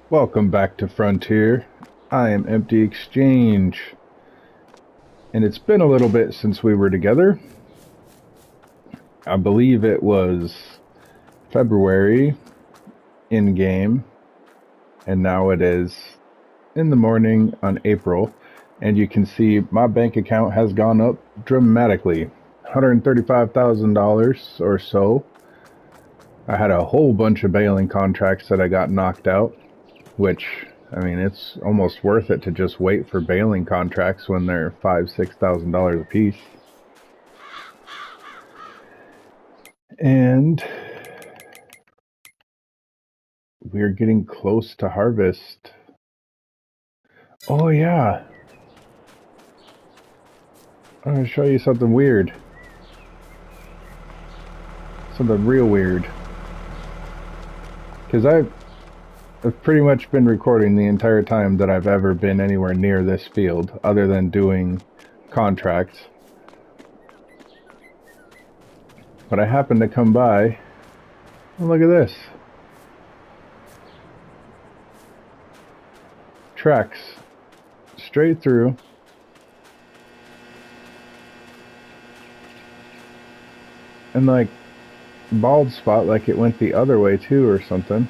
Welcome back to Frontier. I am Empty Exchange. And it's been a little bit since we were together. I believe it was February in game. And now it is in the morning on April. And you can see my bank account has gone up dramatically. $135,000 or so. I had a whole bunch of bailing contracts that I got knocked out, which, I mean, it's almost worth it to just wait for bailing contracts when they're $5,000–6,000 a piece. And we're getting close to harvest. Oh yeah, I'm gonna show you something weird. Something real weird. Because I've pretty much been recording the entire time that I've ever been anywhere near this field, other than doing contracts. But I happened to come by, and look at this. Tracks straight through. And like, bald spot like it went the other way too or something.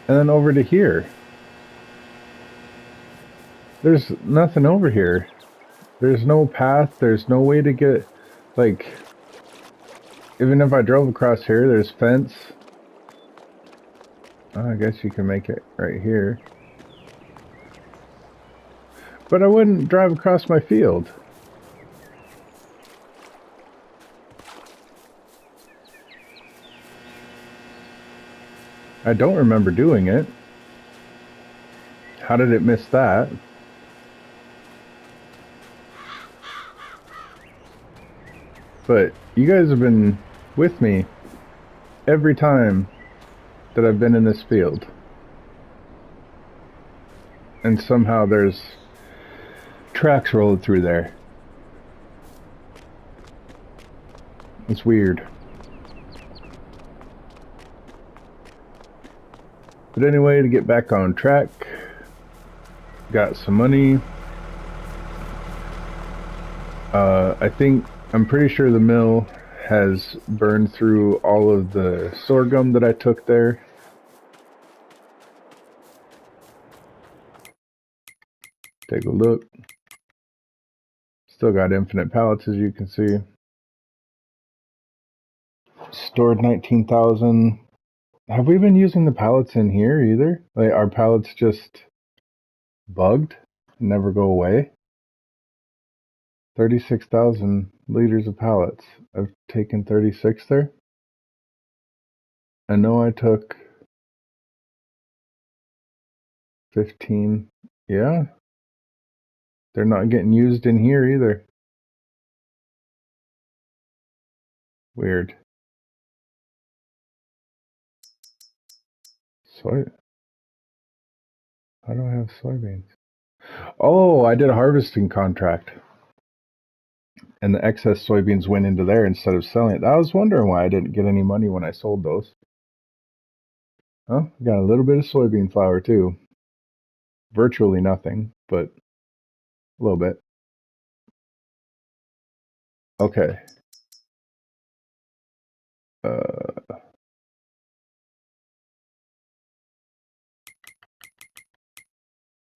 And then over to here. There's nothing over here. There's no path, there's no way to get, like, even if I drove across here, there's fence. Oh, I guess you can make it right here. But I wouldn't drive across my field. I don't remember doing it. How did it miss that? But you guys have been with me every time that I've been in this field. And somehow there's tracks rolled through there. It's weird. But anyway, to get back on track, got some money. I'm pretty sure the mill has burned through all of the sorghum that I took there. Take a look. Still got infinite pallets, as you can see. Stored 19,000. Have we been using the pallets in here either? Like, are pallets just bugged? Never go away? 36,000 liters of pallets. I've taken 36 there. I know I took 15. Yeah. They're not getting used in here either. Weird. Soy. How do I have soybeans? Oh, I did a harvesting contract. And the excess soybeans went into there instead of selling it. I was wondering why I didn't get any money when I sold those. Oh, got a little bit of soybean flour too. Virtually nothing, but a little bit. Okay.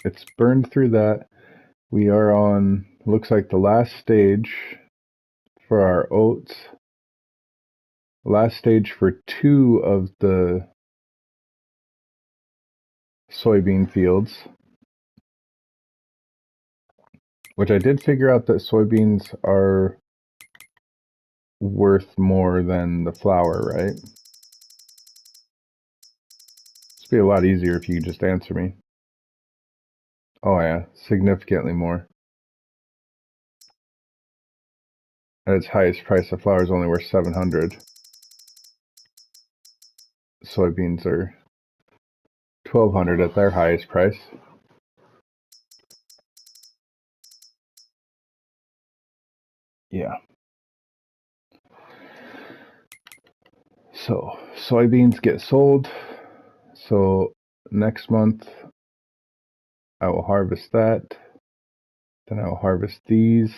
It's burned through that. We are on, looks like the last stage for our oats. Last stage for 2 of the soybean fields. Which I did figure out that soybeans are worth more than the flour, right? This would be a lot easier if you could just answer me. Oh yeah, significantly more. At its highest price, the flour is only worth 700. Soybeans are 1,200 at their highest price. Yeah. So, soybeans get sold. So next month I will harvest that. Then I will harvest these.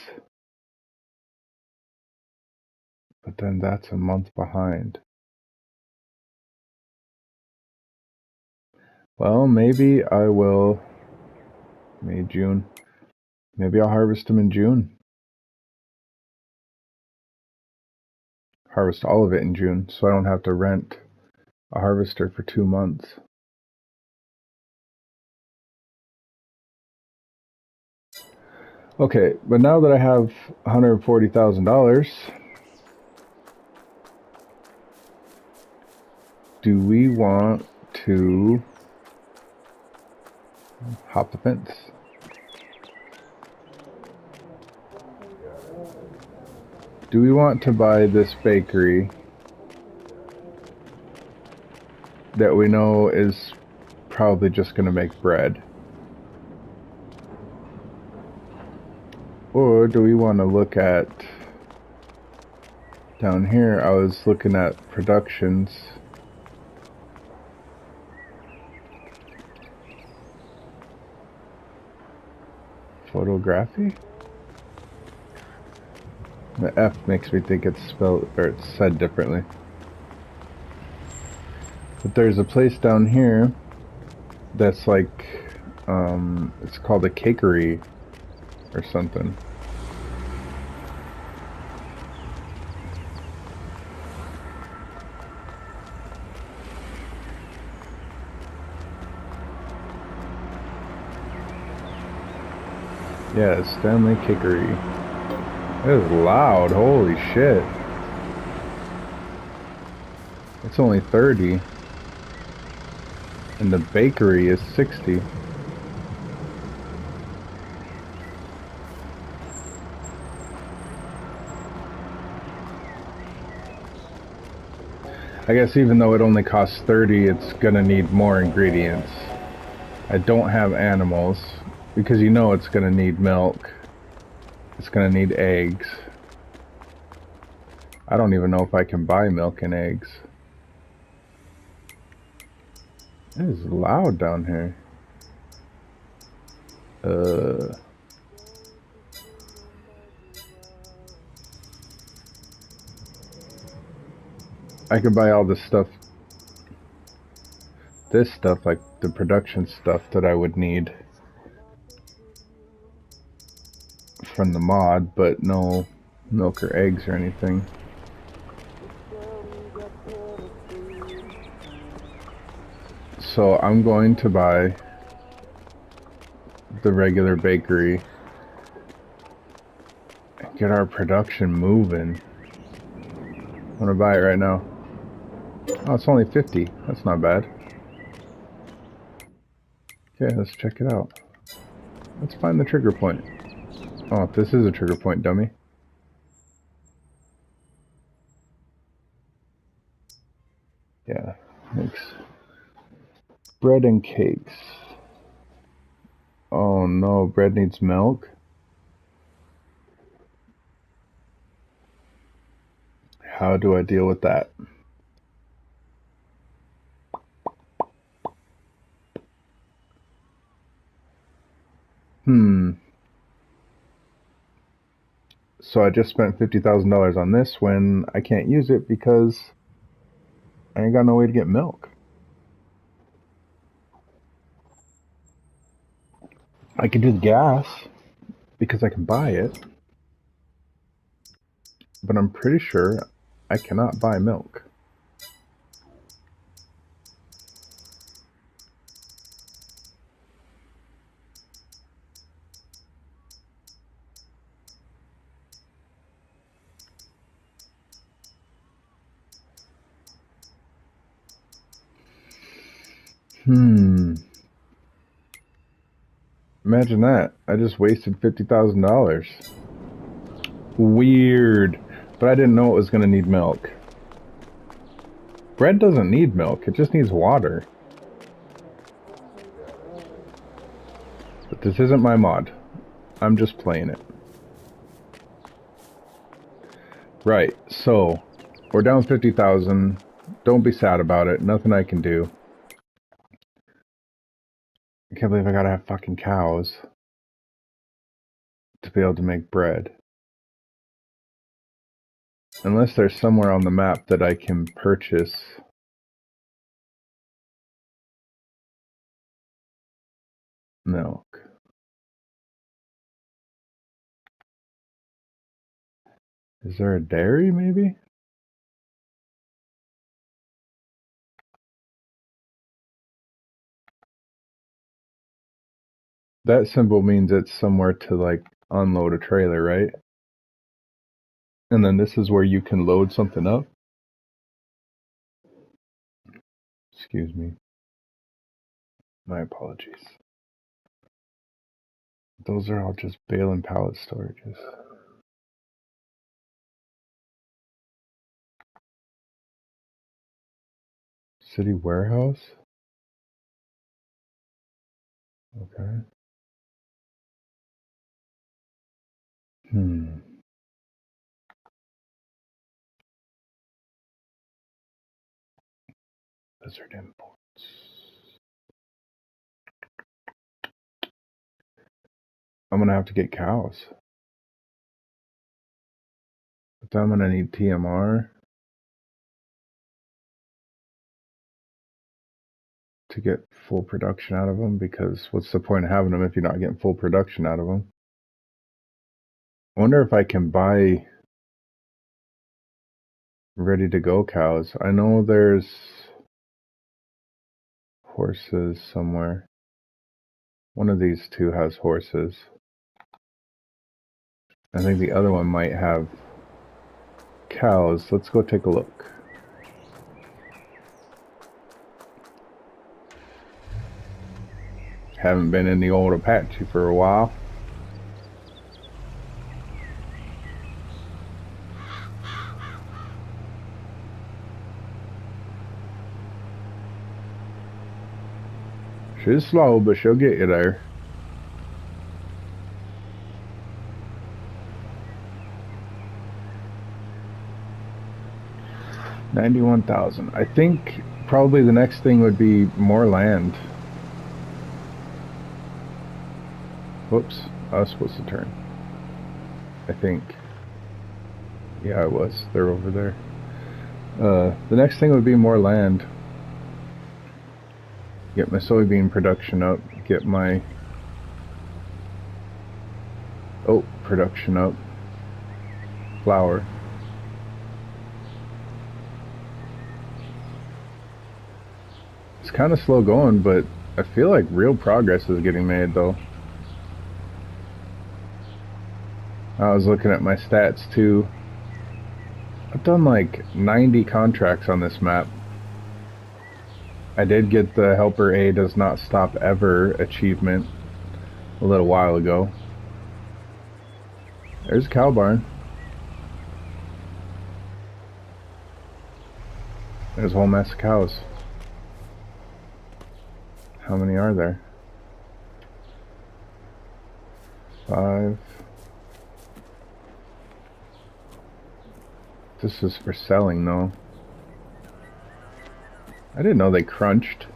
But then that's a month behind. Well, maybe I will. May, June. Maybe I'll harvest them in June. Harvest all of it in June, so I don't have to rent a harvester for 2 months. Okay, but now that I have $140,000, do we want to hop the fence? Do we want to buy this bakery that we know is probably just going to make bread? Or do we want to look at, down here I was looking at productions. Photography? The F makes me think it's spelled, or it's said differently. But there's a place down here that's like, it's called a cakery or something. Yeah, Stanley Cakery. It is loud, holy shit. It's only 30. And the bakery is 60. I guess even though it only costs 30, it's gonna need more ingredients. I don't have animals, because you know it's gonna need milk. It's gonna need eggs. I don't even know if I can buy milk and eggs. It is loud down here. I could buy all this stuff. This stuff, like the production stuff that I would need from the mod, but no milk or eggs or anything. So I'm going to buy the regular bakery and get our production moving. I'm gonna buy it right now. Oh, it's only 50. That's not bad. Okay, let's check it out. Let's find the trigger point. Oh, this is a trigger point, dummy. Yeah, makes bread and cakes. Oh no, bread needs milk. How do I deal with that? So I just spent $50,000 on this when I can't use it because I ain't got no way to get milk. I can do the gas because I can buy it, but I'm pretty sure I cannot buy milk. Imagine that. I just wasted $50,000. Weird. But I didn't know it was going to need milk. Bread doesn't need milk. It just needs water. But this isn't my mod. I'm just playing it. Right. So, we're down 50,000. Don't be sad about it. Nothing I can do. I can't believe I gotta have fucking cows to be able to make bread. Unless there's somewhere on the map that I can purchase milk. Is there a dairy, maybe? That symbol means it's somewhere to, like, unload a trailer, right? And then this is where you can load something up? Excuse me. My apologies. Those are all just bale and pallet storages. City warehouse? Okay. Desert imports. I'm gonna have to get cows. But then I'm gonna need TMR to get full production out of them, because what's the point of having them if you're not getting full production out of them? I wonder if I can buy ready to go cows. I know there's horses somewhere. One of these two has horses. I think the other one might have cows. Let's go take a look. Haven't been in the old Apache for a while. She's slow, but she'll get you there. $91,000. I think probably the next thing would be more land. Whoops, I was supposed to turn. I think. Yeah, I was. They're over there. The next thing would be more land. Get my soybean production up. Get my oat production up. Flour. It's kind of slow going, but I feel like real progress is getting made, though. I was looking at my stats, too. I've done like 90 contracts on this map. I did get the Helper A Does Not Stop Ever achievement a little while ago. There's a cow barn. There's a whole mess of cows. How many are there? 5. This is for selling, though. I didn't know they crunched.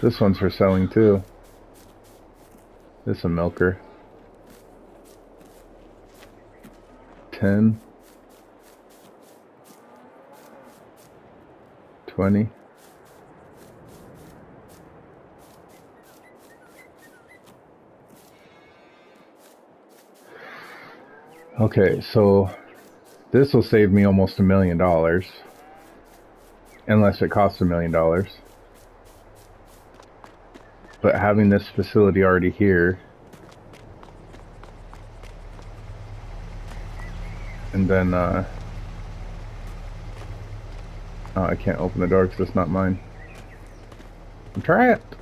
This one's for selling, too. This is a milker. 10. 20. Okay, so this will save me almost $1 million. Unless it costs $1 million. But having this facility already here, and then oh, I can't open the door because it's not mine. I'm trapped.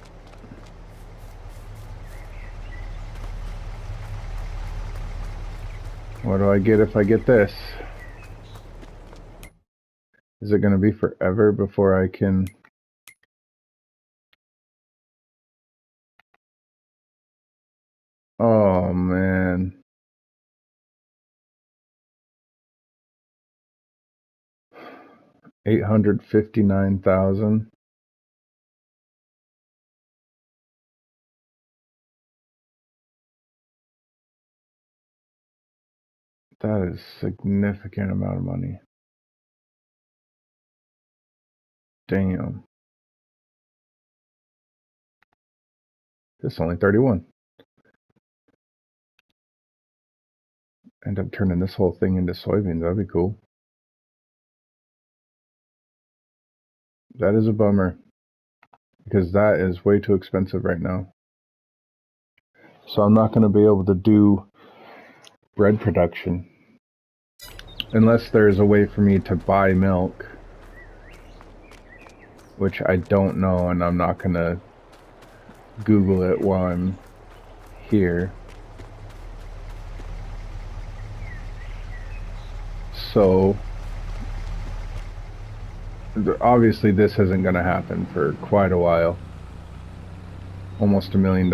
What do I get if I get this? Is it going to be forever before I can... Oh, man. 859,000. That is a significant amount of money. Damn. It's only 31. End up turning this whole thing into soybeans. That'd be cool. That is a bummer, because that is way too expensive right now. So I'm not going to be able to do bread production unless there's a way for me to buy milk, which I don't know, and I'm not going to Google it while I'm here. So obviously this isn't going to happen for quite a while. Almost $1 million.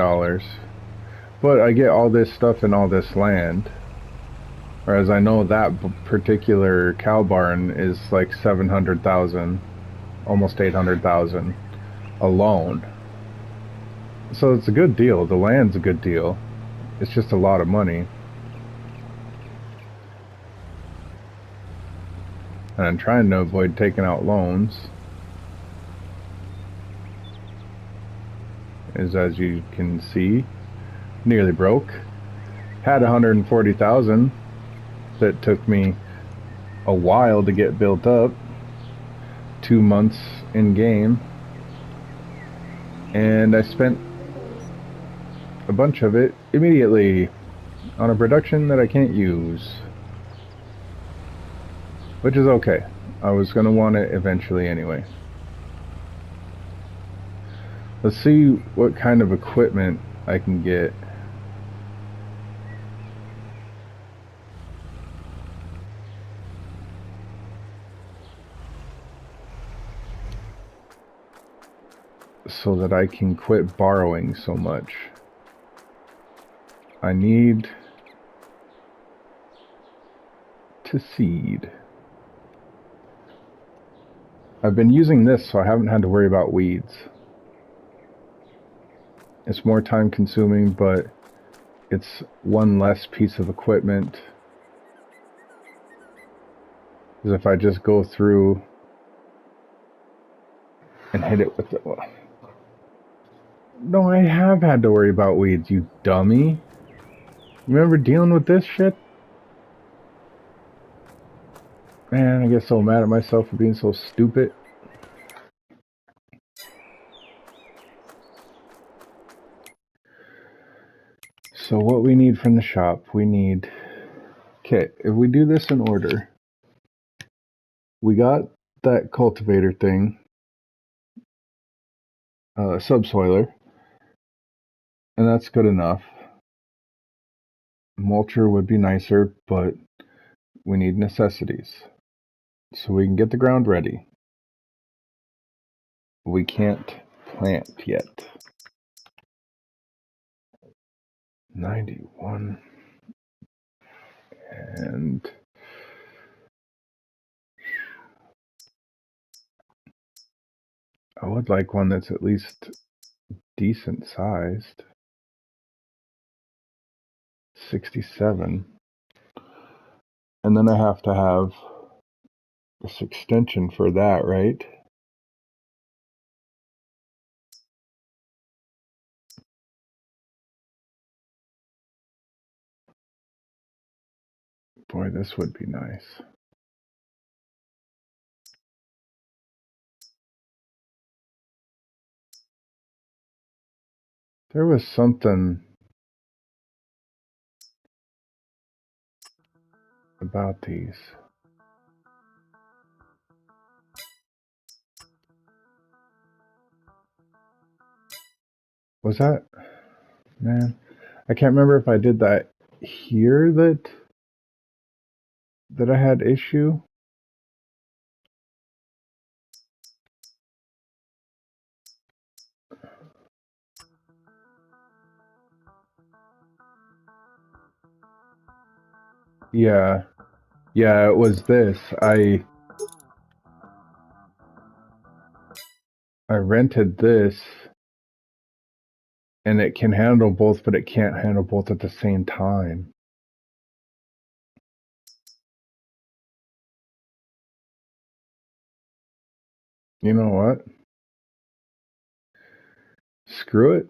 But I get all this stuff and all this land. Whereas I know that particular cow barn is like 700,000, almost 800,000 alone. So it's a good deal. The land's a good deal. It's just a lot of money. And I'm trying to avoid taking out loans. As you can see, nearly broke. Had 140,000 that took me a while to get built up. 2 months in game. And I spent a bunch of it immediately on a production that I can't use. Which is okay. I was going to want it eventually anyway. Let's see what kind of equipment I can get. So that I can quit borrowing so much. I need to seed. I've been using this, so I haven't had to worry about weeds. It's more time consuming, but it's one less piece of equipment. Because if I just go through and hit it with the... No, I have had to worry about weeds, you dummy. Remember dealing with this shit? Man, I get so mad at myself for being so stupid. So what we need from the shop, we need... Okay, if we do this in order, we got that cultivator thing, subsoiler, and that's good enough. Mulcher would be nicer, but we need necessities. So we can get the ground ready. We can't plant yet. 91. And I would like one that's at least decent sized. 67. And then I have to have this extension for that, right? Boy, this would be nice. There was something about these. Was that... Man, I can't remember if I did that here that I had issue. Yeah. Yeah, it was this. I rented this, and it can handle both, but it can't handle both at the same time. You know what? Screw it.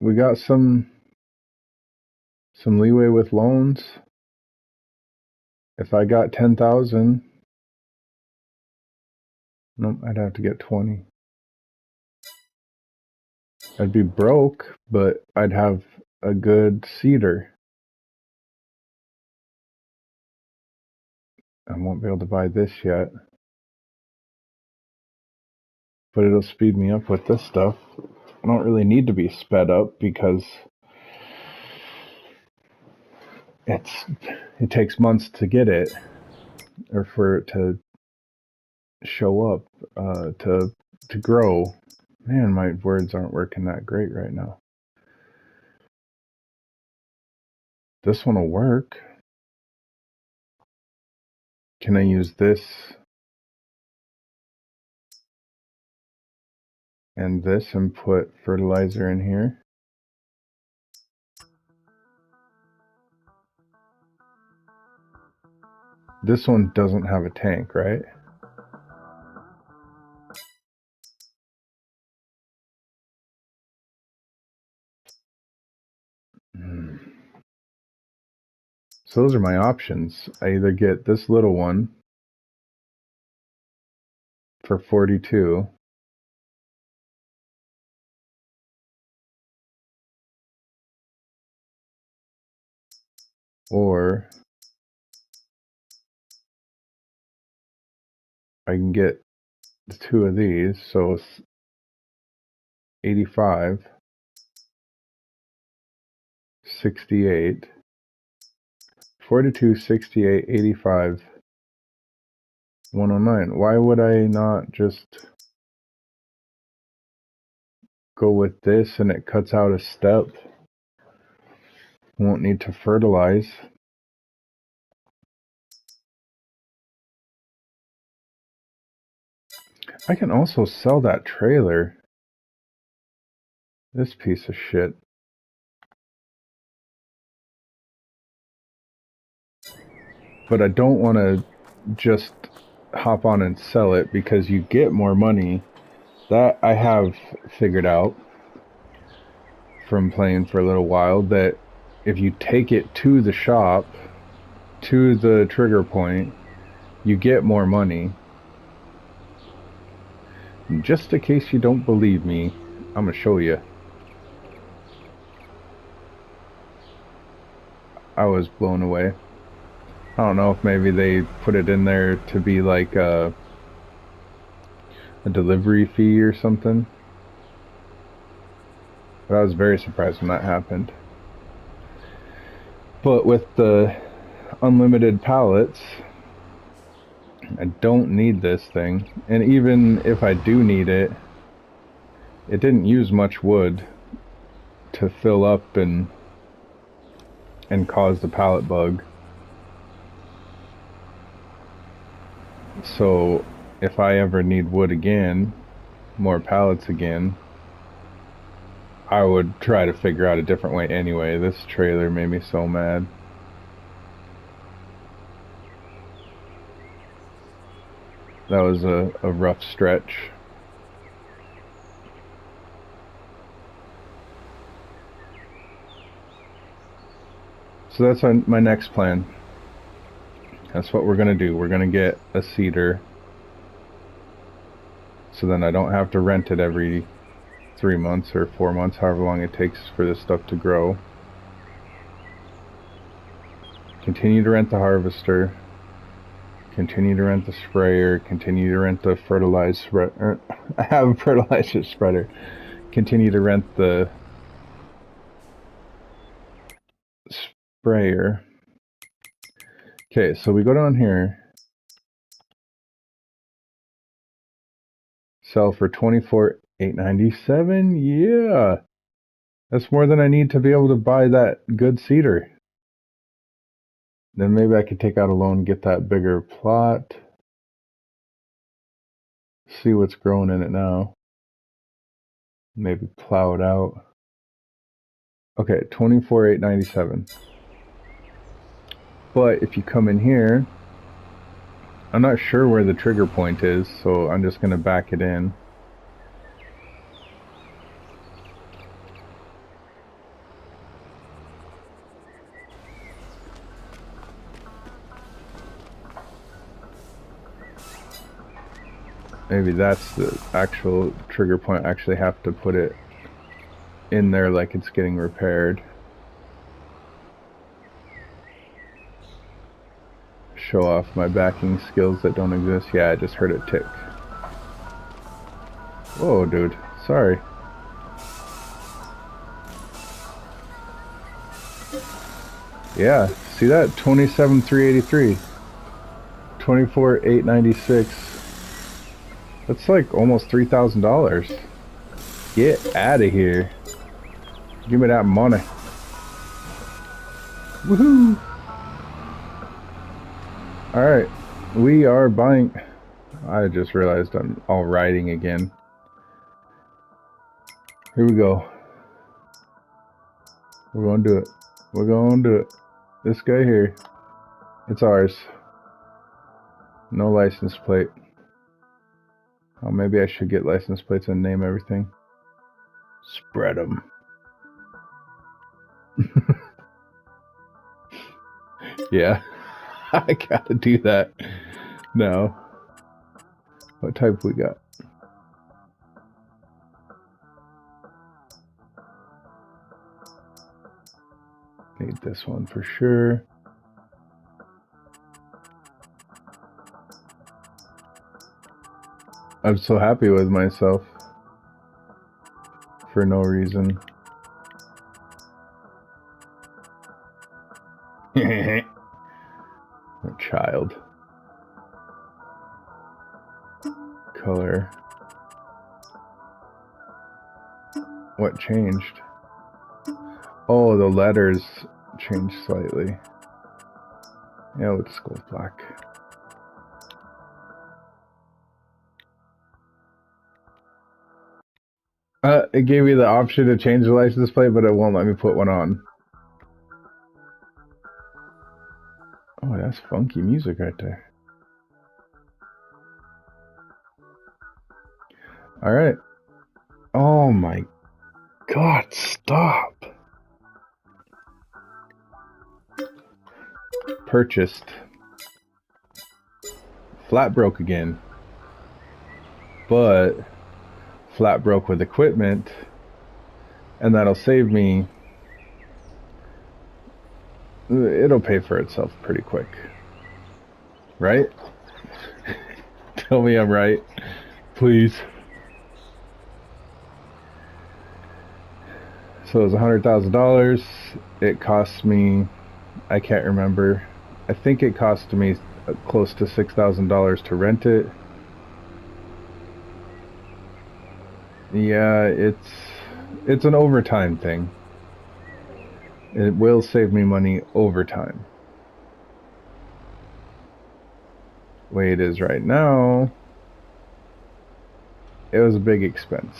We got some leeway with loans. If I got 10,000, nope, I'd have to get 20. I'd be broke, but I'd have a good cedar. I won't be able to buy this yet, but it'll speed me up with this stuff. I don't really need to be sped up because it takes months to get it, or for it to show up, to grow. Man, my words aren't working that great right now. This one will work. Can I use this and this and put fertilizer in here? This one doesn't have a tank, right? So those are my options. I either get this little one for 42, or I can get two of these, so it's 85, 68, 42, 68, 85, 109. Why would I not just go with this and it cuts out a step? Won't need to fertilize. I can also sell that trailer. This piece of shit. But I don't want to just hop on and sell it because you get more money. That I have figured out from playing for a little while, that if you take it to the shop, to the trigger point, you get more money. Just in case you don't believe me, I'm gonna show you. I was blown away. I don't know if maybe they put it in there to be like a delivery fee or something, but I was very surprised when that happened. But with the unlimited pallets, I don't need this thing, and even if I do need it, it didn't use much wood to fill up and cause the pallet bug. So if I ever need wood again, more pallets again, I would try to figure out a different way anyway. This trailer made me so mad. That was a rough stretch. So that's my next plan. That's what we're going to do. We're going to get a cedar, so then I don't have to rent it every 3 months or 4 months, however long it takes for this stuff to grow. Continue to rent the harvester, continue to rent the sprayer, continue to rent the fertilizer spreader. I have a fertilizer spreader. Continue to rent the sprayer. Okay, so we go down here. Sell for $24,897. Yeah, that's more than I need to be able to buy that good cedar. Then maybe I could take out a loan and get that bigger plot. See what's growing in it now. Maybe plow it out. Okay, 24,897. But if you come in here, I'm not sure where the trigger point is, so I'm just going to back it in. Maybe that's the actual trigger point. I actually have to put it in there like it's getting repaired. Show off my backing skills that don't exist. Yeah, I just heard it tick. Whoa, dude. Sorry. Yeah, see that? 27,383. 24,896. That's like almost $3,000. Get out of here. Give me that money. Woohoo! Alright, we are buying. I just realized I'm all riding again. Here we go. We're gonna do it. We're gonna do it. This guy here. It's ours. No license plate. Oh, maybe I should get license plates and name everything. Spread them. Yeah, I gotta do that now. What type we got? Need this one for sure. I'm so happy with myself for no reason. A child. Color. What changed? Oh, the letters changed slightly. Yeah, let's go with black. It gave me the option to change the license plate, but it won't let me put one on. Oh, that's funky music right there. Alright. Oh my god, stop! Purchased. Flat broke again. But flat broke with equipment, and that'll save me. It'll pay for itself pretty quick. Right? Tell me I'm right. Please. So it was $100,000. It cost me, I can't remember. I think it cost me close to $6,000 to rent it. Yeah, it's an overtime thing. It will save me money over time. The way it is right now, it was a big expense.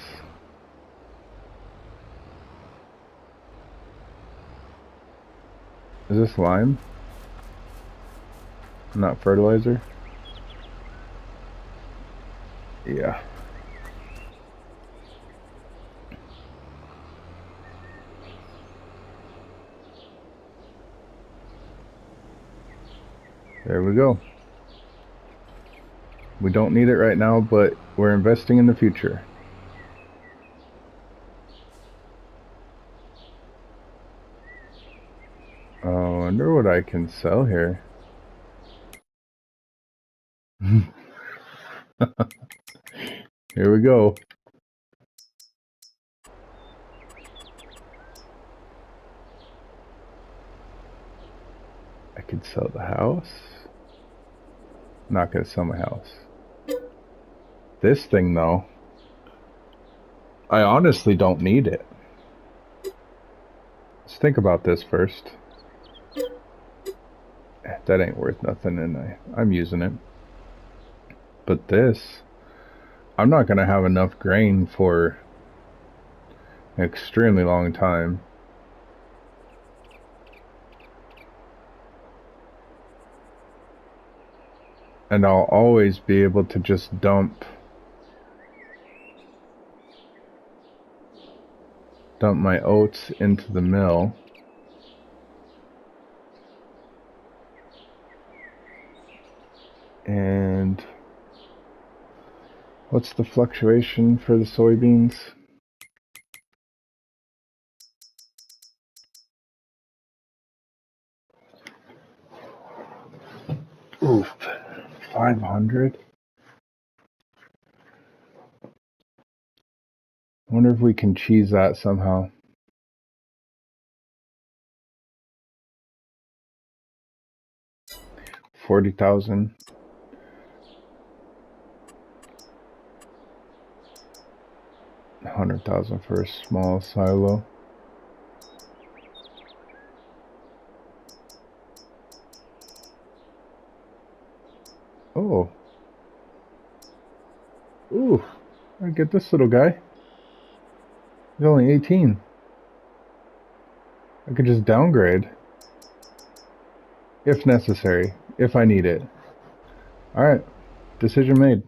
Is this lime? Not fertilizer? Yeah. There we go. We don't need it right now, but we're investing in the future. I wonder what I can sell here. Here we go. I could sell the house. Not gonna sell my house. This thing though, I honestly don't need it. Let's think about this first. That ain't worth nothing, and I'm using it. But this, I'm not going to have enough grain for an extremely long time. And I'll always be able to just dump my oats into the mill. And what's the fluctuation for the soybeans? Oof, 500. I wonder if we can cheese that somehow. $40,000. $100,000 for a small silo. Oh. Ooh. I get this little guy. He's only 18. I could just downgrade. If necessary. If I need it. Alright. Decision made.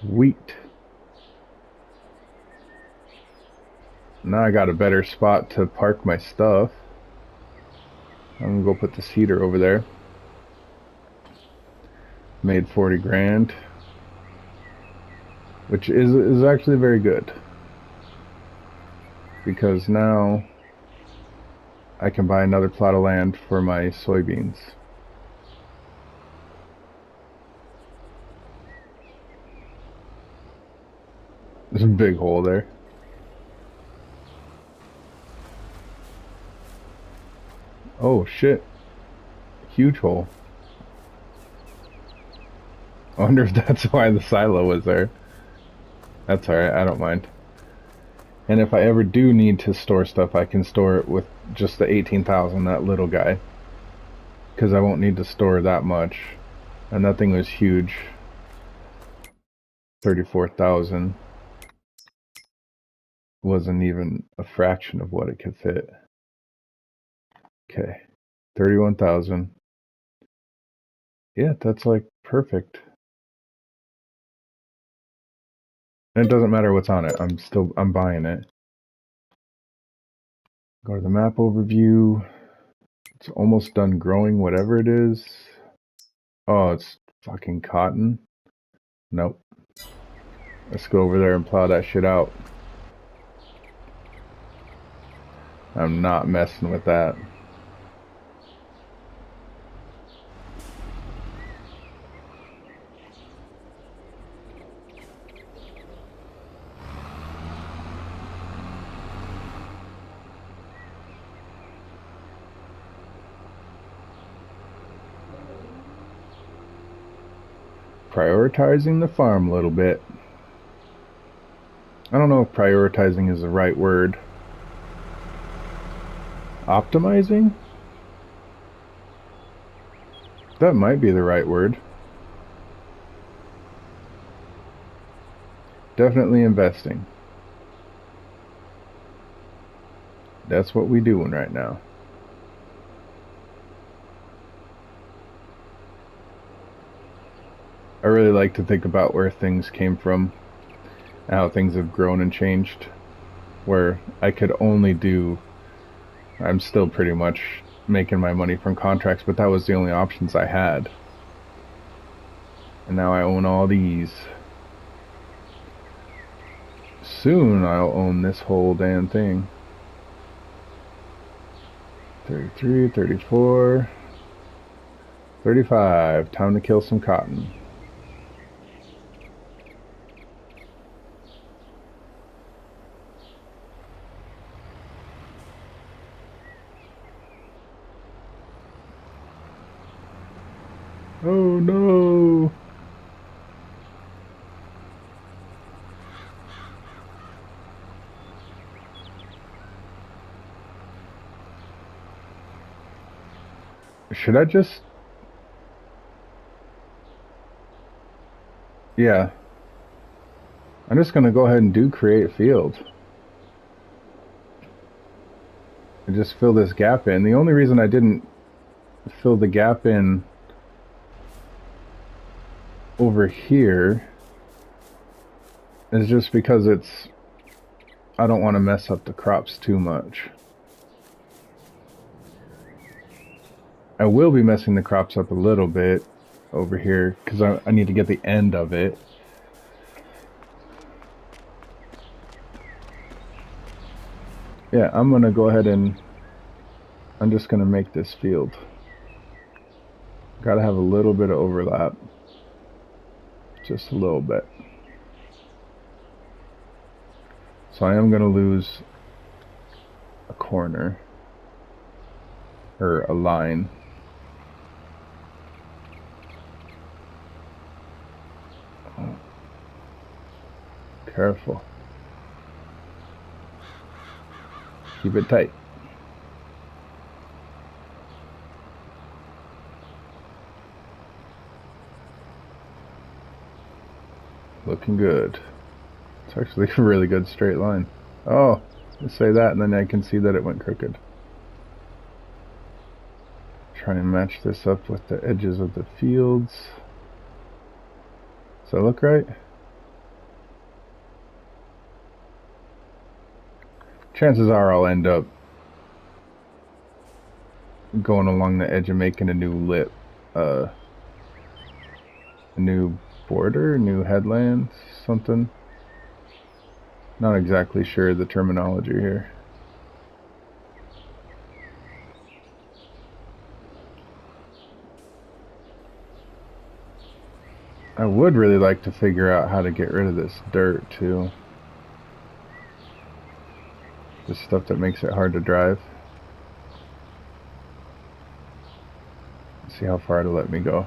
Sweet. Now I got a better spot to park my stuff. I'm gonna go put this heater over there. Made 40 grand. Which is actually very good. Because now I can buy another plot of land for my soybeans. There's a big hole there. Oh shit. Huge hole. I wonder if that's why the silo was there. That's alright, I don't mind. And if I ever do need to store stuff, I can store it with just the 18,000, that little guy. Because I won't need to store that much. And that thing was huge. 34,000. Wasn't even a fraction of what it could fit. Okay. 31,000. Yeah, that's like perfect. And it doesn't matter what's on it. I'm buying it. Go to the map overview. It's almost done growing whatever it is. Oh, it's fucking cotton. Nope. Let's go over there and plow that shit out. I'm not messing with that. Prioritizing the farm a little bit. I don't know if prioritizing is the right word. Optimizing? That might be the right word. Definitely investing. That's what we doing right now. I really like to think about where things came from, how things have grown and changed, where I could only do, I'm still pretty much making my money from contracts, but that was the only options I had. And now I own all these. Soon I'll own this whole damn thing. 33, 34, 35. Time to kill some cotton. Oh no! Should I just... Yeah. I'm just going to go ahead and do create field. And just fill this gap in. The only reason I didn't fill the gap in over here is just because I don't want to mess up the crops too much. I will be messing the crops up a little bit over here because I need to get the end of it. Yeah, I'm going to go ahead and I'm just going to make this field. Got to have a little bit of overlap. Just a little bit. So I am going to lose a corner or a line. Oh. Careful. Keep it tight. Looking good. It's actually a really good straight line. Oh, let's say that and then I can see that it went crooked. Try and match this up with the edges of the fields. Does that look right? Chances are I'll end up going along the edge and making a new lip, a new border, new headland, something. Not exactly sure the terminology here. I would really like to figure out how to get rid of this dirt too. This stuff that makes it hard to drive. Let's see how far it'll let me go.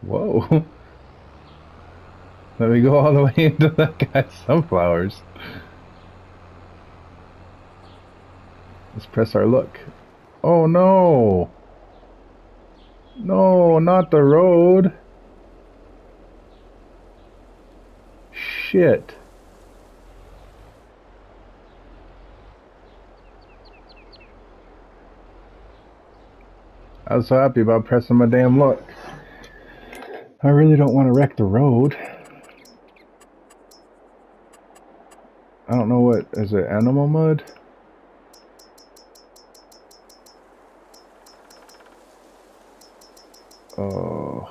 Whoa. Let me go all the way into that guy's sunflowers. Let's press our luck. Oh no! No, not the road. Shit. I was so happy about pressing my damn luck. I really don't want to wreck the road. I don't know what, is it animal mud? Oh.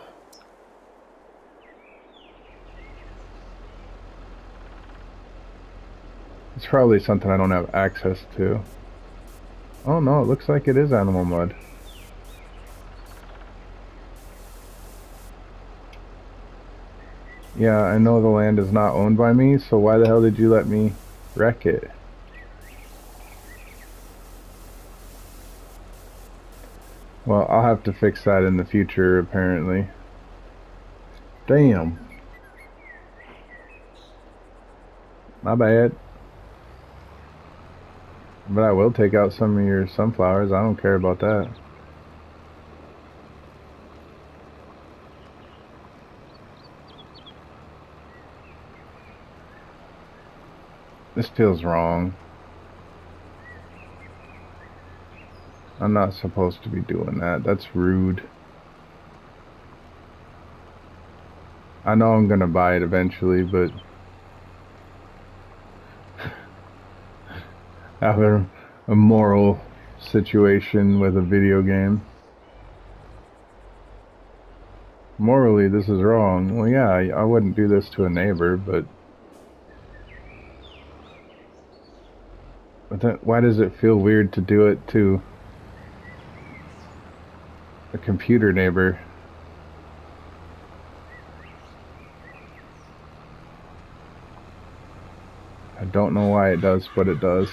It's probably something I don't have access to. Oh no, it looks like it is animal mud. Yeah, I know the land is not owned by me, so why the hell did you let me wreck it? Well, I'll have to fix that in the future, apparently. Damn. My bad. But I will take out some of your sunflowers. I don't care about that. This feels wrong. I'm not supposed to be doing that. That's rude. I know I'm gonna buy it eventually, but having a moral situation with a video game. Morally, this is wrong. Well, yeah, I wouldn't do this to a neighbor, but then why does it feel weird to do it to a computer neighbor? I don't know why it does, but it does.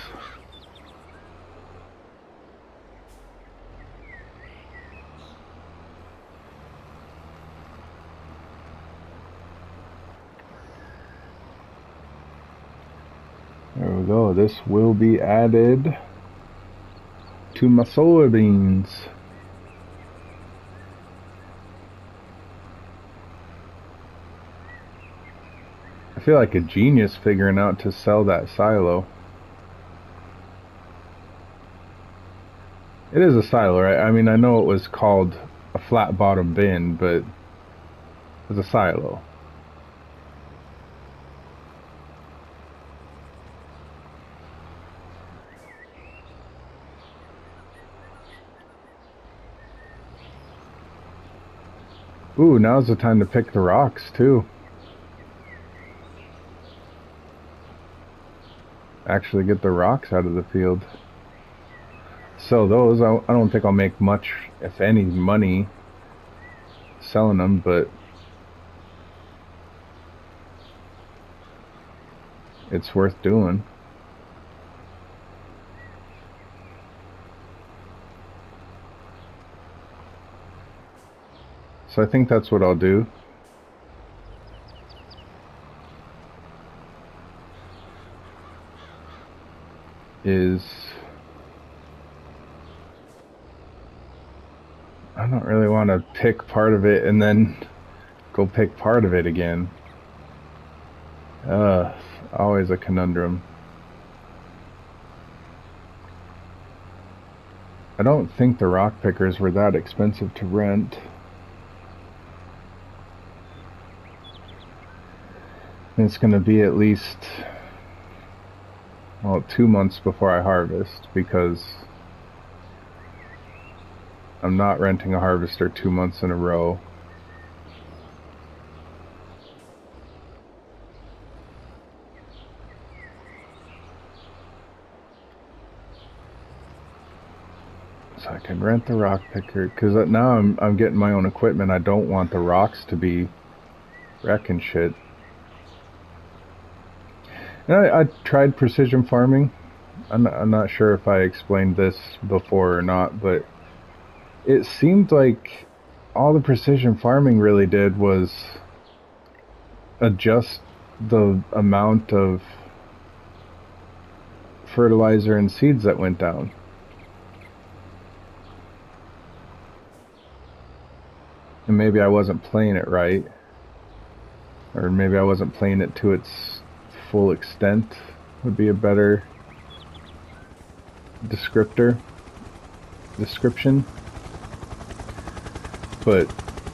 There we go. This will be added to my soybeans. I feel like a genius figuring out to sell that silo. It is a silo, right? I mean, I know it was called a flat bottom bin, but it's a silo. Ooh, now's the time to pick the rocks, too. Actually get the rocks out of the field. So those, I don't think I'll make much, if any, money selling them, but it's worth doing. So I think that's what I'll do. I don't really want to pick part of it and then go pick part of it again. Always a conundrum. I don't think the rock pickers were that expensive to rent. It's going to be at least, well, 2 months before I harvest, because I'm not renting a harvester 2 months in a row. So I can rent the rock picker, because now I'm getting my own equipment. I don't want the rocks to be wrecking shit. And I tried precision farming. I'm not sure if I explained this before or not, but it seemed like all the precision farming really did was adjust the amount of fertilizer and seeds that went down. And maybe I wasn't playing it right, or maybe I wasn't playing it to its full extent, would be a better description. But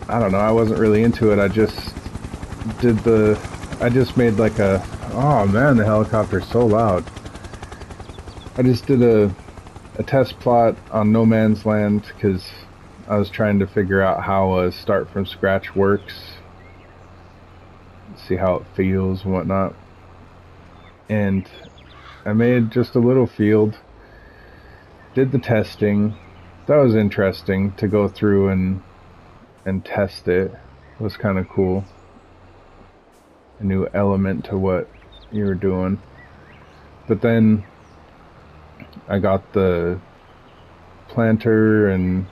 I don't know, I wasn't really into it. I just made like a, oh man, the helicopter's so loud. I just did a test plot on No Man's Land because I was trying to figure out how a start from scratch works, see how it feels and whatnot. And I made just a little field, did the testing. That was interesting to go through and test it. It was kind of cool. A new element to what you were doing. But then I got the planter, and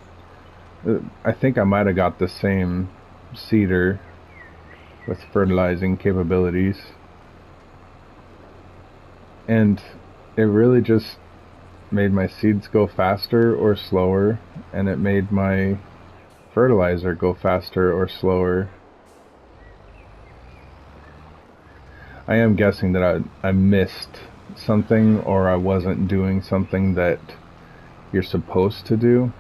I think I might have got the same seeder with fertilizing capabilities. And it really just made my seeds go faster or slower, and it made my fertilizer go faster or slower. I am guessing that I missed something, or I wasn't doing something that you're supposed to do,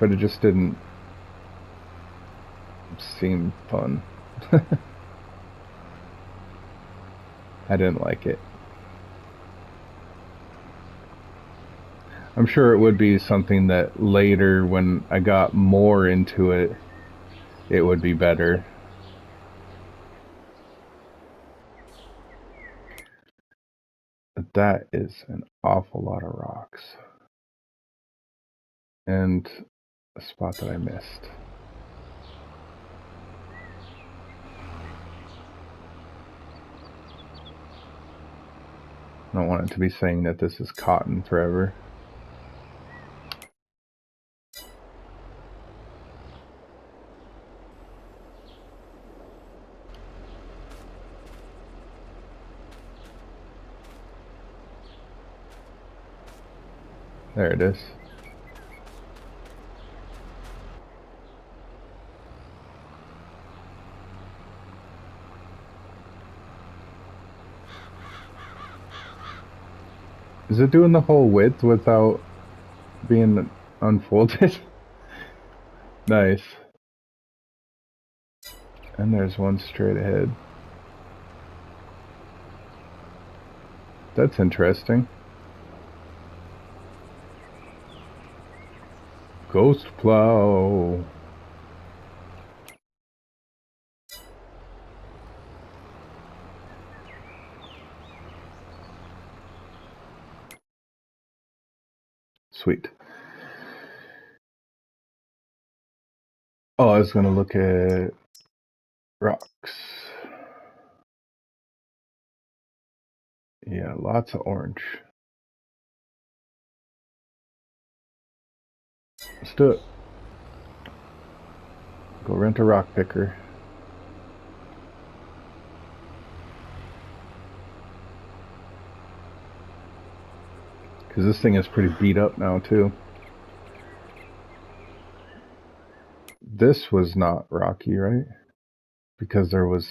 but it just didn't seem fun. I didn't like it. I'm sure it would be something that later, when I got more into it, it would be better. But that is an awful lot of rocks. And a spot that I missed. I don't want it to be saying that this is cotton forever. There it is. Is it doing the whole width without being unfolded? Nice. And there's one straight ahead. That's interesting. Ghost plow. Sweet. Oh, I was gonna look at rocks. Yeah, lots of orange. Let's do it. Go rent a rock picker. Because this thing is pretty beat up now, too. This was not rocky, right? Because there was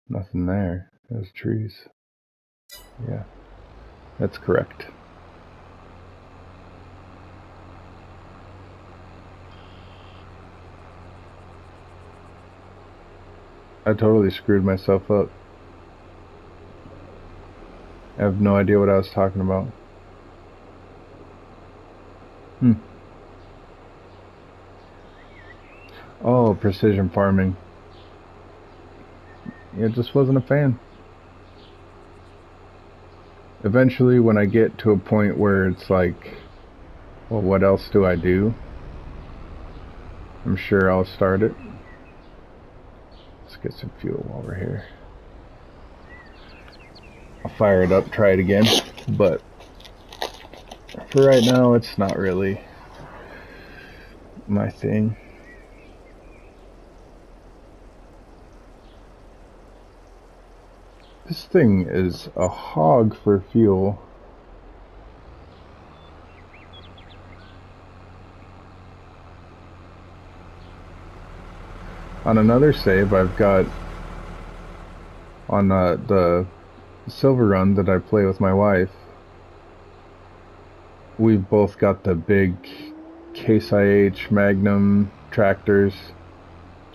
nothing there. There's trees. Yeah, that's correct. I totally screwed myself up. I have no idea what I was talking about. Oh, precision farming. Yeah, just wasn't a fan. Eventually, when I get to a point where it's like, well, what else do I do? I'm sure I'll start it. Let's get some fuel while we're here. I'll fire it up, try it again, but for right now, it's not really my thing. This thing is a hog for fuel. On another save, I've got on the silver run that I play with my wife, we've both got the big Case IH Magnum tractors.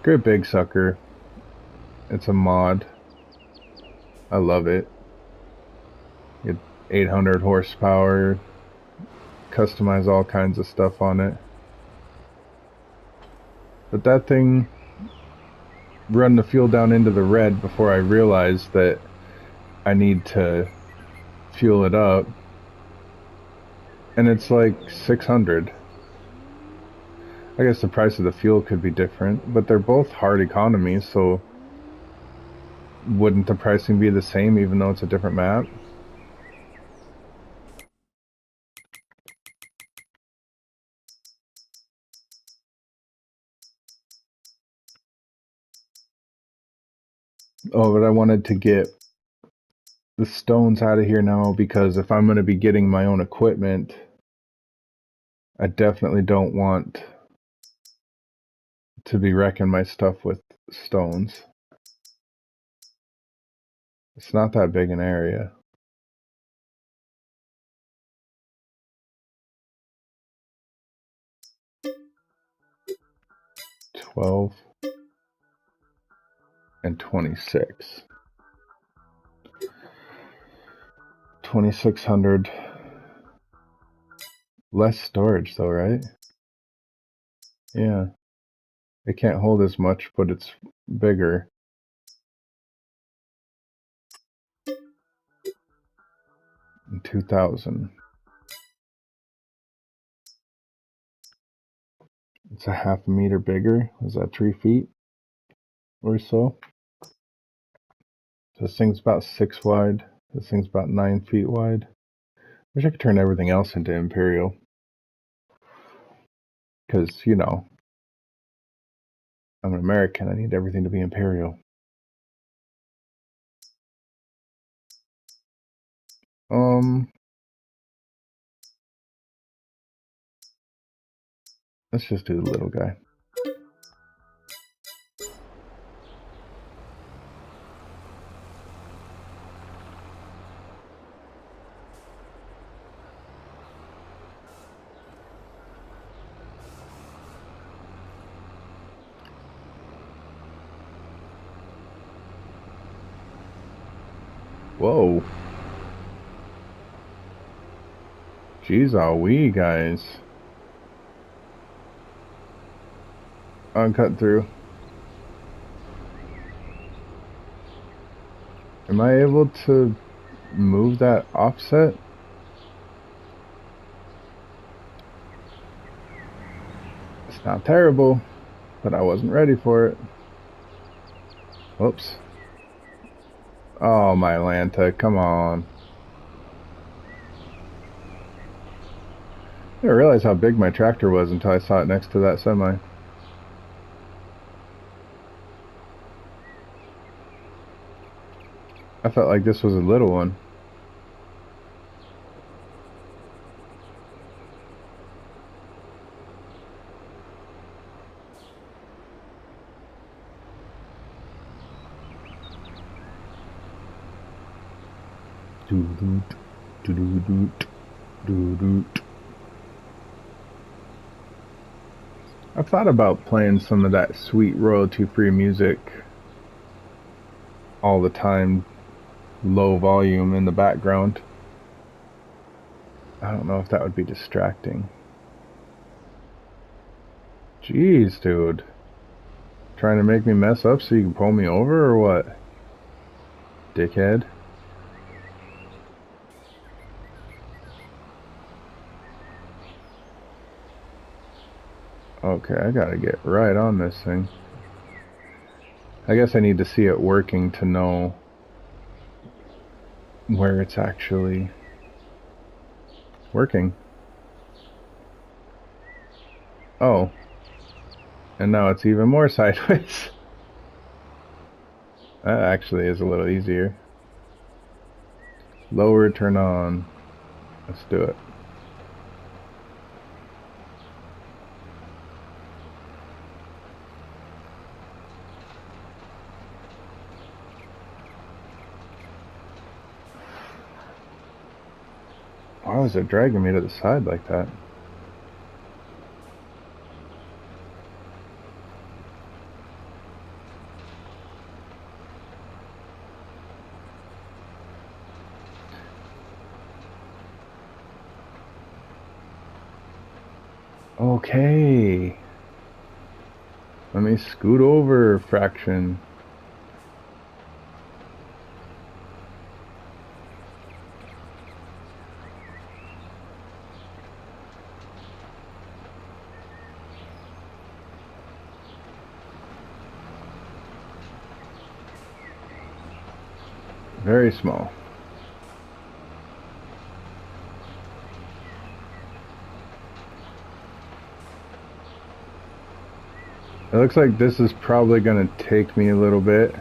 Great big sucker. It's a mod. I love it. You get 800 horsepower. Customize all kinds of stuff on it. But that thing run the fuel down into the red before I realized that I need to fuel it up. And it's like 600. I guess the price of the fuel could be different, but they're both hard economies, so wouldn't the pricing be the same even though it's a different map? Oh, but I wanted to get the stones out of here now because if I'm going to be getting my own equipment, I definitely don't want to be wrecking my stuff with stones. It's not that big an area. $12 and $26. 2,600. Less storage though, right? Yeah. It can't hold as much, but it's bigger. And 2,000. It's a half a meter bigger. Is that 3 feet or so? This thing's about 6 wide. This thing's about 9 feet wide. Wish I could turn everything else into Imperial. Because, you know, I'm an American. I need everything to be Imperial. Let's just do the little guy. Whoa. Jeez, are we guys? I'm cut through. Am I able to move that offset? It's not terrible, but I wasn't ready for it. Whoops. Oh, my Lanta, come on. I didn't realize how big my tractor was until I saw it next to that semi. I felt like this was a little one. I've thought about playing some of that sweet royalty-free music all the time, low volume in the background. I don't know if that would be distracting. Jeez, dude. Trying to make me mess up so you can pull me over or what? Dickhead. Okay, I gotta get right on this thing. I guess I need to see it working to know where it's actually working. Oh. And now it's even more sideways. That actually is a little easier. Lower, turn on. Let's do it. Why was it dragging me to the side like that? Okay. Let me scoot over, fraction. Very small. It looks like this is probably going to take me a little bit.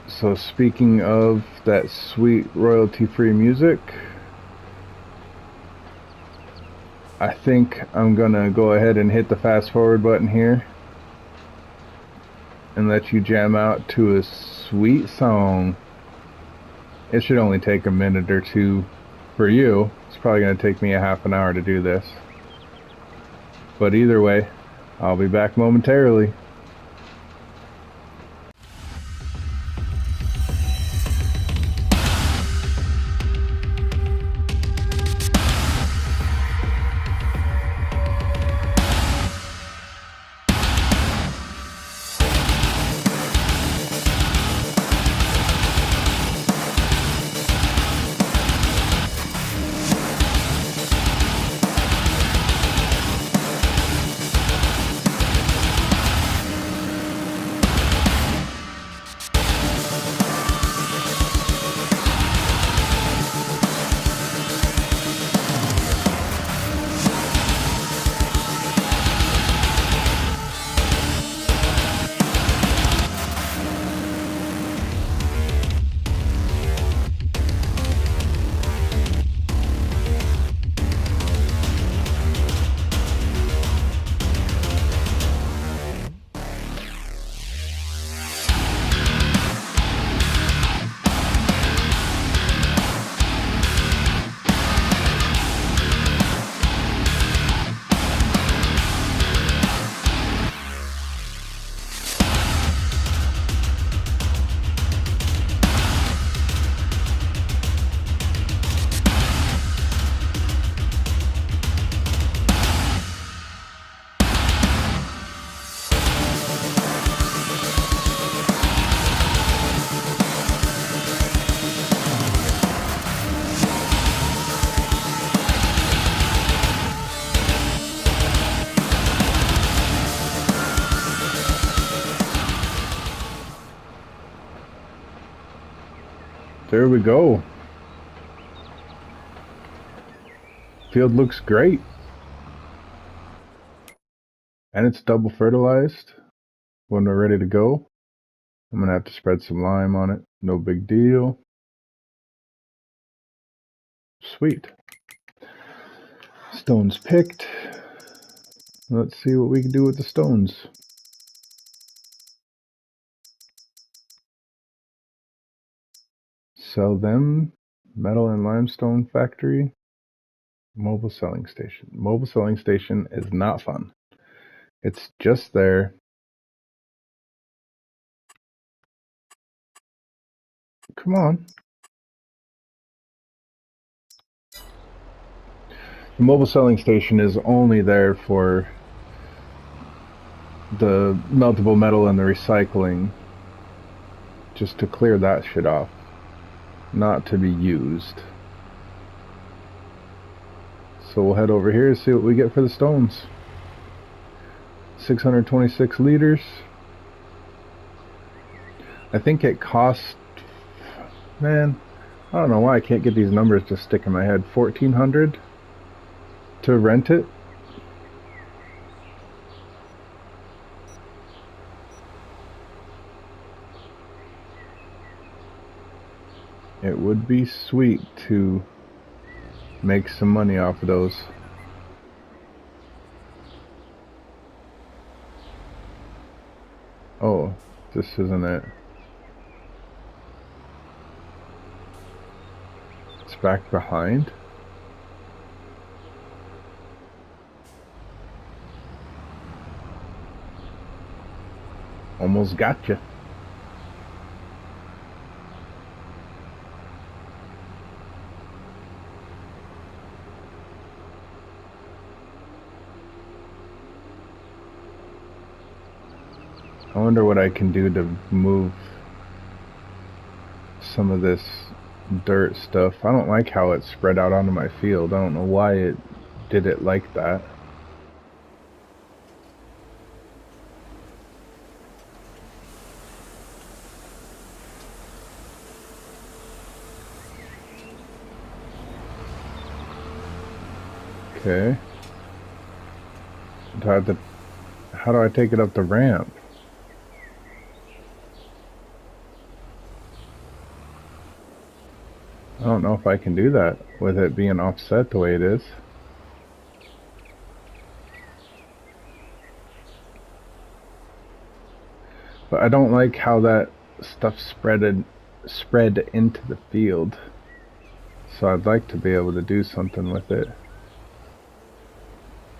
So speaking of that sweet royalty-free music, I think I'm going to go ahead and hit the fast forward button here and let you jam out to a sweet song. It should only take a minute or two for you. It's probably going to take me a half an hour to do this. But either way, I'll be back momentarily. There we go. Field looks great. And it's double fertilized when we're ready to go. I'm gonna have to spread some lime on it. No big deal. Sweet. Stones picked. Let's see what we can do with the stones. Sell them. Metal and limestone factory. Mobile selling station. Mobile selling station is not fun. It's just there. Come on. The mobile selling station is only there for the meltable metal and the recycling. Just to clear that shit off. Not to be used. So we'll head over here and see what we get for the stones. 626 liters. I think it cost, man, I don't know why I can't get these numbers to stick in my head. 1,400 to rent it. It would be sweet to make some money off of those. Oh, this isn't it. It's back behind. Almost gotcha. I wonder what I can do to move some of this dirt stuff. I don't like how it's spread out onto my field. I don't know why it did it like that. Okay. How do I take it up the ramp? I don't know if I can do that with it being offset the way it is. But I don't like how that stuff spread into the field. So I'd like to be able to do something with it.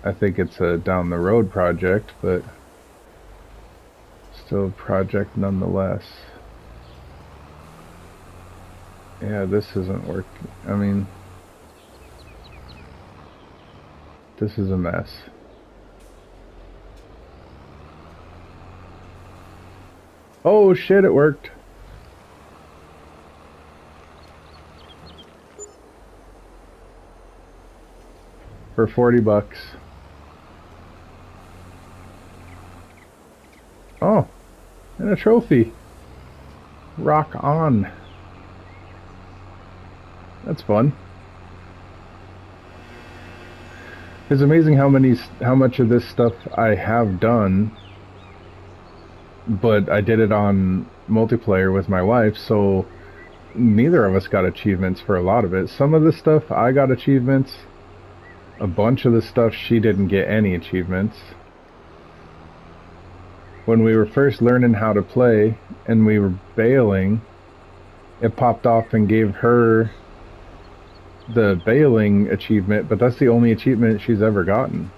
I think it's a down the road project, but still a project nonetheless. Yeah, this isn't working. I mean, this is a mess. Oh shit, it worked. For 40 bucks. Oh, and a trophy. Rock on. That's fun. It's amazing how much of this stuff I have done, but I did it on multiplayer with my wife, so neither of us got achievements for a lot of it. Some of the stuff I got achievements. A bunch of the stuff she didn't get any achievements. When we were first learning how to play and we were bailing, it popped off and gave her the bailing achievement, but that's the only achievement she's ever gotten.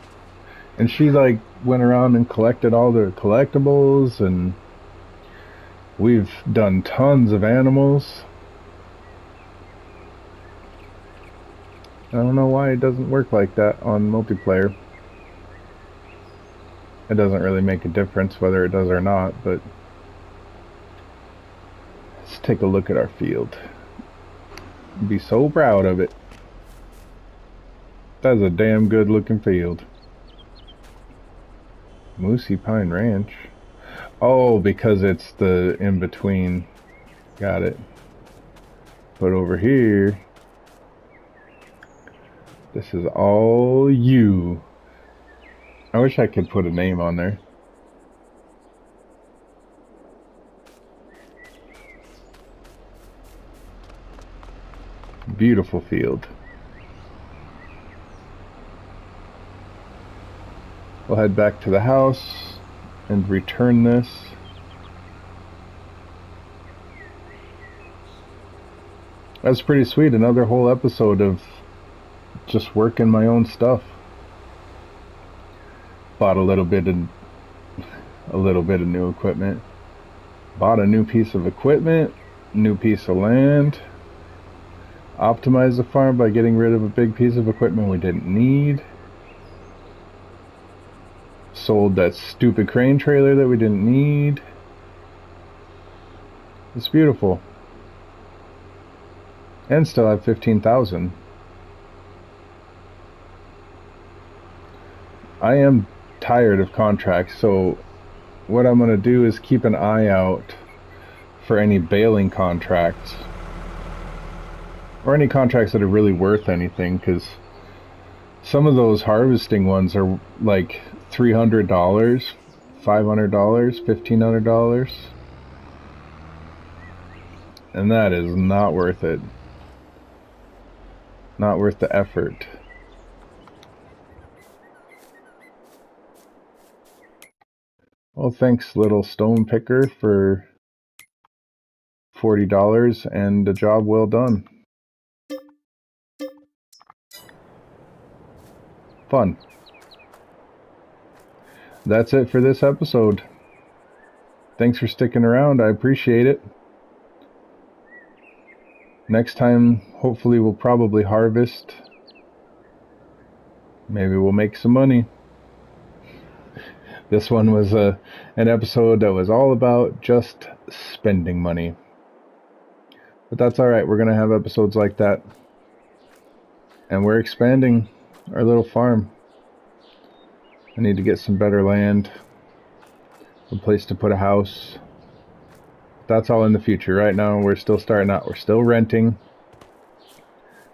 And she like went around and collected all the collectibles, and we've done tons of animals. I don't know why it doesn't work like that on multiplayer. It doesn't really make a difference whether it does or not, but let's take a look at our field. Be so proud of it. That's a damn good looking field. Moosey Pine Ranch. Oh, because it's the in between. Got it. But over here, this is all you. I wish I could put a name on there. Beautiful field. We'll head back to the house and return this. That's pretty sweet. Another whole episode of just working my own stuff. Bought a little bit of new equipment. Bought a new piece of equipment, new piece of land. Optimized the farm by getting rid of a big piece of equipment we didn't need. Sold that stupid crane trailer that we didn't need. It's beautiful. And still have 15,000. I am tired of contracts, so what I'm going to do is keep an eye out for any baling contracts. Or any contracts that are really worth anything, because some of those harvesting ones are like $300, $500, $1,500. And that is not worth it. Not worth the effort. Well, thanks, little stone picker, for $40 and a job well done. Fun. That's it for this episode. Thanks for sticking around. I appreciate it. Next time, hopefully, we'll probably harvest. Maybe we'll make some money. This one was an episode that was all about just spending money. But that's alright. We're going to have episodes like that. And we're expanding our little farm. I need to get some better land. A place to put a house. That's all in the future. Right now, we're still starting out. We're still renting.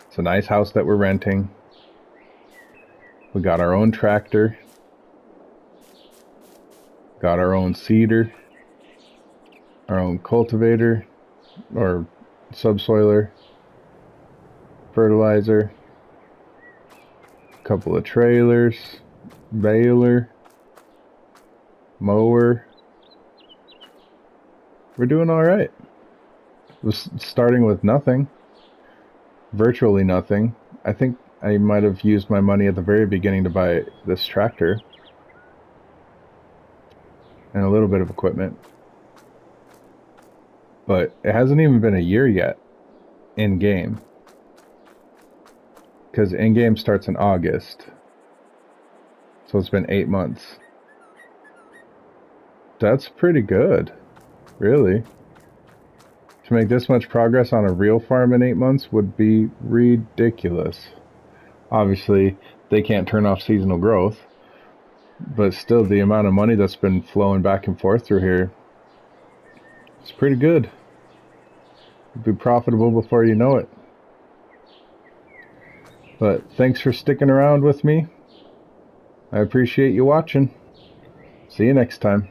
It's a nice house that we're renting. We got our own tractor. Got our own seeder. Our own cultivator. Or subsoiler. Fertilizer. A couple of trailers. Baler. Mower. We're doing alright. Was starting with nothing. Virtually nothing. I think I might have used my money at the very beginning to buy this tractor. And a little bit of equipment. But it hasn't even been a year yet. In-game. Because in-game starts in August. So it's been 8 months. That's pretty good. Really. To make this much progress on a real farm in 8 months would be ridiculous. Obviously, they can't turn off seasonal growth. But still, the amount of money that's been flowing back and forth through here, it's pretty good. It'll be profitable before you know it. But thanks for sticking around with me. I appreciate you watching. See you next time.